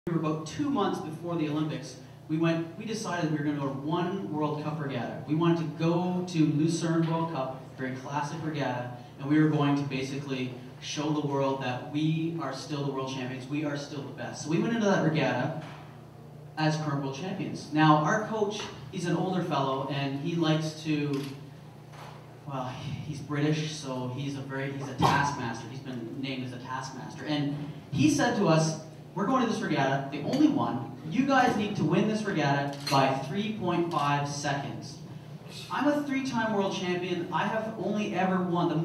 We were about 2 months before the Olympics. We decided we were going to go to one World Cup regatta. We wanted to go to Lucerne World Cup, very classic regatta, and we were going to basically show the world that we are still the world champions, we are still the best. So we went into that regatta as current world champions. Now, our coach, he's an older fellow, and he likes to, well, he's British, so he's a taskmaster. He's been named as a taskmaster. And he said to us, we're going to this regatta, the only one. You guys need to win this regatta by 3.5 seconds. I'm a 3-time world champion. I have only ever won. The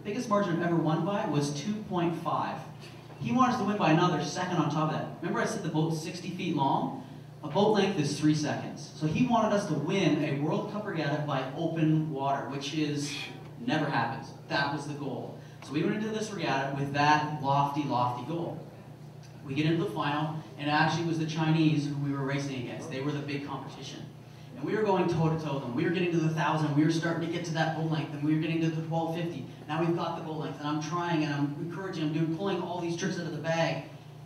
biggest margin I've ever won by was 2.5. He wanted us to win by another second on top of that. Remember I said the boat's 60 feet long? A boat length is 3 seconds. So he wanted us to win a World Cup regatta by open water, which never happens. That was the goal. So we went into this regatta with that lofty, lofty goal. We get into the final, and it actually was the Chinese who we were racing against. They were the big competition. And we were going toe-to-toe with them. We were getting to the 1,000. We were starting to get to that boat length, and we were getting to the 1250. Now we've got the boat length, and I'm trying, and I'm encouraging them, pulling all these tricks out of the bag,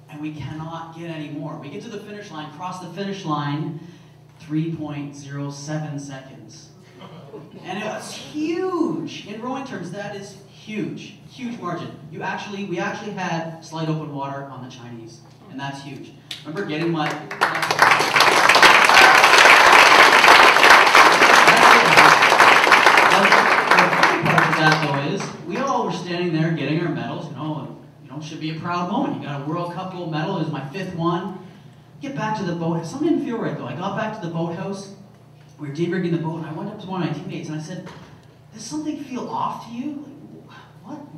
and we cannot get any more. We get to the finish line, cross the finish line, 3.07 seconds. And it was huge. In rowing terms, that is huge. Huge margin. We actually had slight open water on the Chinese, and that's huge. Remember getting my... The funny part of that, though, is we all were standing there getting our medals, it should be a proud moment. You got a World Cup gold medal, it was my 5th one. Get back to the boat. Something didn't feel right, though. I got back to the boathouse. We were debrigging the boat, and I went up to one of my teammates, and I said, does something feel off to you?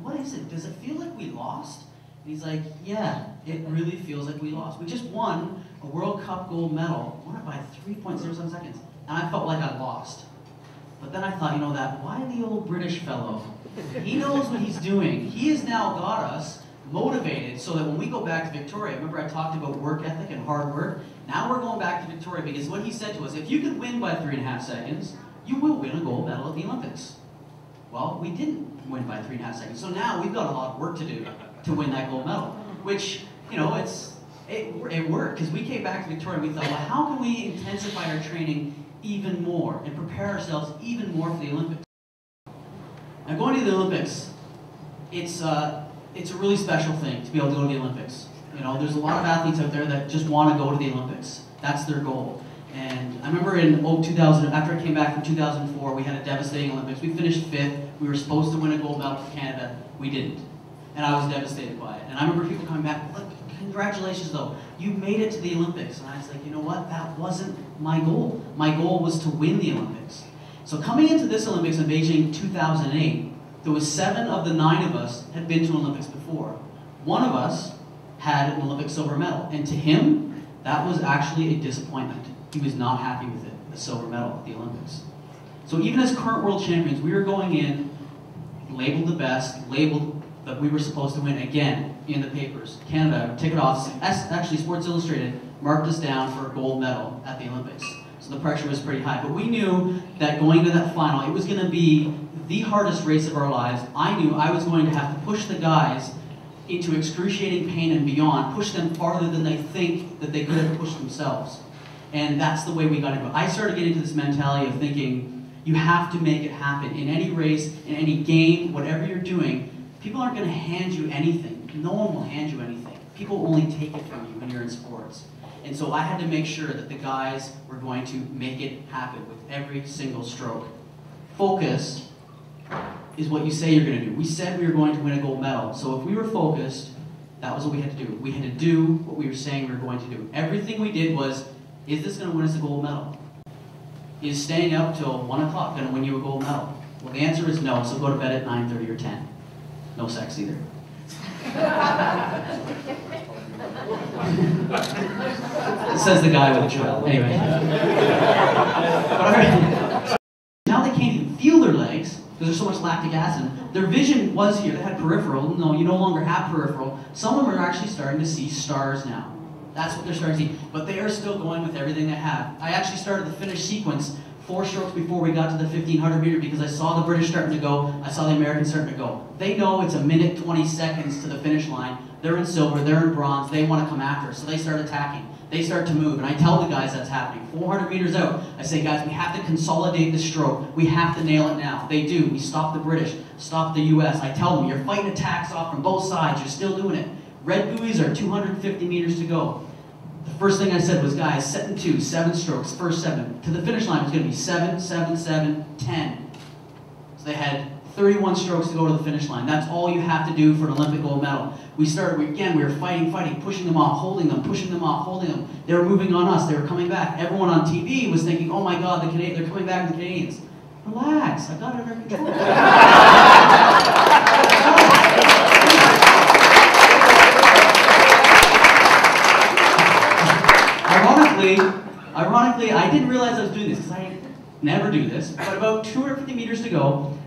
What is it? Does it feel like we lost? And he's like, yeah, it really feels like we lost. We just won a World Cup gold medal, won it by 3.07 seconds, and I felt like I lost. But then I thought, that wily old British fellow, he knows what he's doing. He has now got us motivated so that when we go back to Victoria, remember I talked about work ethic and hard work? Now we're going back to Victoria because what he said to us, if you can win by 3.5 seconds, you will win a gold medal at the Olympics. Well, we didn't win by 3.5 seconds, so now we've got a lot of work to do to win that gold medal, which, it worked, because we came back to Victoria and we thought, well, how can we intensify our training even more and prepare ourselves even more for the Olympics? Now, going to the Olympics, it's a really special thing to be able to go to the Olympics. There's a lot of athletes out there that just want to go to the Olympics. That's their goal. And I remember in 2000, after I came back from 2004, we had a devastating Olympics. We finished 5th. We were supposed to win a gold medal for Canada. We didn't. And I was devastated by it. And I remember people coming back, look, congratulations though, you made it to the Olympics. And I was like, you know what, that wasn't my goal. My goal was to win the Olympics. So coming into this Olympics in Beijing 2008, there was 7 of the 9 of us had been to Olympics before. One of us had an Olympic silver medal. And to him, that was actually a disappointment. He was not happy with it, the silver medal at the Olympics. So even as current world champions, we were going in, labeled the best, labeled that we were supposed to win again in the papers. Canada, ticket office, actually Sports Illustrated marked us down for a gold medal at the Olympics. So the pressure was pretty high. But we knew that going into that final, it was going to be the hardest race of our lives. I knew I was going to have to push the guys into excruciating pain and beyond, push them farther than they think that they could have pushed themselves. And that's the way we got into it. I started getting into this mentality of thinking, you have to make it happen. In any race, in any game, whatever you're doing, people aren't going to hand you anything. No one will hand you anything. People will only take it from you when you're in sports. And so I had to make sure that the guys were going to make it happen with every single stroke. Focus is what you say you're going to do. We said we were going to win a gold medal. So if we were focused, that was what we had to do. We had to do what we were saying we were going to do. Everything we did was, is this going to win us a gold medal? Is staying up till 1 o'clock going to win you a gold medal? Well, the answer is no, so go to bed at 9:30 or 10. No sex either. Says the guy with a child. Anyway. But now they can't even feel their legs because there's so much lactic acid. Their vision was here. They had peripheral. No, you no longer have peripheral. Some of them are actually starting to see stars now. That's what they're starting to see. But they are still going with everything they have. I actually started the finish sequence 4 strokes before we got to the 1500 meter because I saw the British starting to go, I saw the Americans starting to go. They know it's 1 minute 20 seconds to the finish line. They're in silver, they're in bronze, they want to come after us, so they start attacking. They start to move, and I tell the guys that's happening. 400 meters out, I say, guys, we have to consolidate the stroke. We have to nail it now. They do. We stop the British, stop the US. I tell them, you're fighting attacks off from both sides. You're still doing it. Red buoys are 250 meters to go. The first thing I said was, guys, set in 2, 7 strokes, first 7. To the finish line, it was going to be 7, 7, 7, 10. So they had 31 strokes to go to the finish line. That's all you have to do for an Olympic gold medal. We were fighting, pushing them off, holding them, pushing them off, holding them. They were moving on us, they were coming back. Everyone on TV was thinking, oh my God, they're coming back, the Canadians. Relax, I got it under control. Ironically, I didn't realize I was doing this because I never do this, but about 250 meters to go,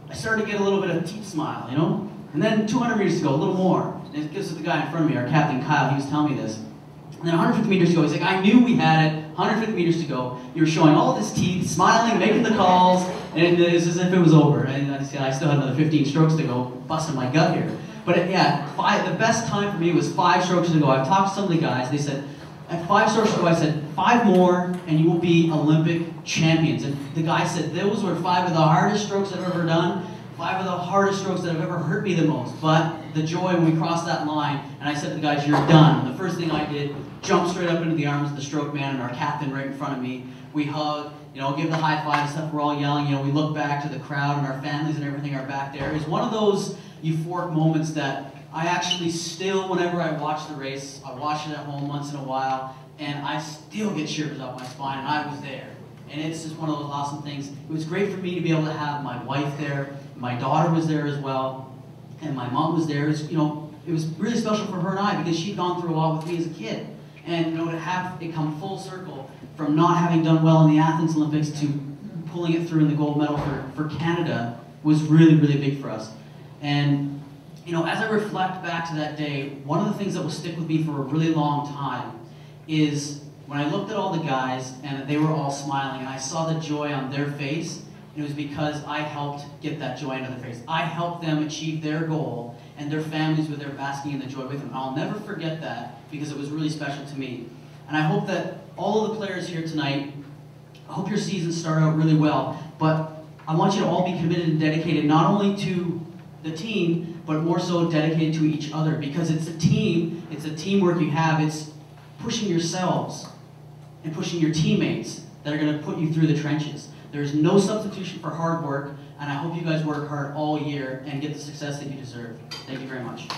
I started to get a little bit of a teeth smile, you know? And then 200 meters to go, a little more. And this is the guy in front of me, our captain Kyle, he was telling me this. And then 150 meters to go, he's like, I knew we had it, 150 meters to go. You were showing all this teeth, smiling, making the calls, and it's as if it was over. And I still had another 15 strokes to go, busting my gut here. But the best time for me was 5 strokes to go. I've talked to some of the guys, they said, at 5 strokes to go, I said, 5 more and you will be Olympic champions. And the guy said, those were 5 of the hardest strokes I've ever done, 5 of the hardest strokes that have ever hurt me the most. But the joy when we crossed that line, and I said to the guys, you're done. And the first thing I did, jumped straight up into the arms of the stroke man and our captain right in front of me. We hug, give the high five and stuff, we're all yelling, we look back to the crowd and our families and everything are back there. It's one of those euphoric moments that I actually still, whenever I watch the race, I watch it at home once in a while, and I still get shivers up my spine, and I was there. And it's just one of those awesome things. It was great for me to be able to have my wife there, my daughter was there as well, and my mom was there. It was really special for her and I because she'd gone through a lot with me as a kid. And to have it come full circle from not having done well in the Athens Olympics to pulling it through in the gold medal for Canada was really, really big for us. And as I reflect back to that day, one of the things that will stick with me for a really long time is when I looked at all the guys and they were all smiling and I saw the joy on their face, it was because I helped get that joy into their face. I helped them achieve their goal and their families were there basking in the joy with them. I'll never forget that because it was really special to me. And I hope that all of the players here tonight, I hope your seasons start out really well, but I want you to all be committed and dedicated not only to the team, but more so dedicated to each other because it's a team, it's a teamwork you have, it's pushing yourselves and pushing your teammates that are going to put you through the trenches. There's no substitution for hard work, and I hope you guys work hard all year and get the success that you deserve. Thank you very much.